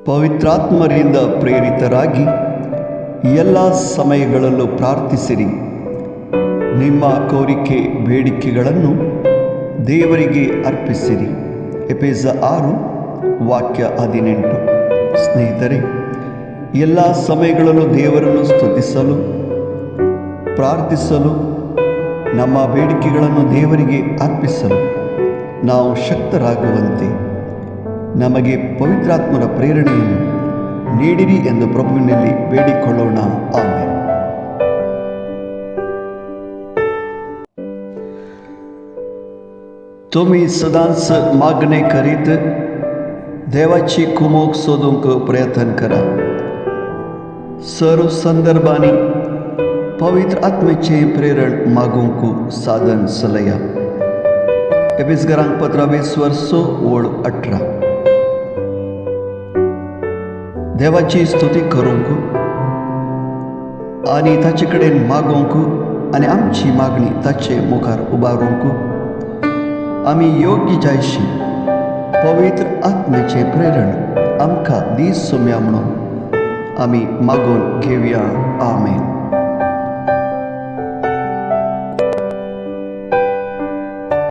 ಪವಿತ್ರಾತ್ಮರಿಂದ ಪ್ರೇರಿತರಾಗಿ ಎಲ್ಲ ಸಮಯಗಳಲ್ಲೂ ಪ್ರಾರ್ಥಿಸಿರಿ. ನಿಮ್ಮ ಕೋರಿಕೆ ಬೇಡಿಕೆಗಳನ್ನು ದೇವರಿಗೆ ಅರ್ಪಿಸಿರಿ. ಎಫೆಸ 6 ವಾಕ್ಯ 18. ಸ್ನೇಹಿತರೆ, ಎಲ್ಲ ಸಮಯಗಳಲ್ಲೂ ದೇವರನ್ನು ಸ್ತುತಿಸಲು, ಪ್ರಾರ್ಥಿಸಲು, ನಮ್ಮ ಬೇಡಿಕೆಗಳನ್ನು ದೇವರಿಗೆ ಅರ್ಪಿಸಲು ನಾವು ಶಕ್ತರಾಗುವಂತೆ ನಮಗೆ ಪವಿತ್ರಾತ್ಮರ ಪ್ರೇರಣೆಯನ್ನು ನೀಡಿರಿ ಎಂದು ಪ್ರಭುವಿನಲ್ಲಿ ಬೇಡಿಕೊಳ್ಳೋಣ. ಆಮೆನ್. तुम्ही सदांच मागणे करीत देवाची कुमोक सोदूंक प्रयत्न करा. सर्व संदर्भांनी पवित्र आत्मेचे प्रेरण मागूंक साधन सलया. एफेसकारांक पत्र 20:18. देवाची स्तुती करूंक आणि ताचे कडेन मागोंक आणि आमची मागणी ताचे मुखार उबारूंक आमी योग्य जायशी पवित्र आत्मेचे प्रेरण आमकां दीस सुम्या म्हणून आमी मागून घेवया. आमेन.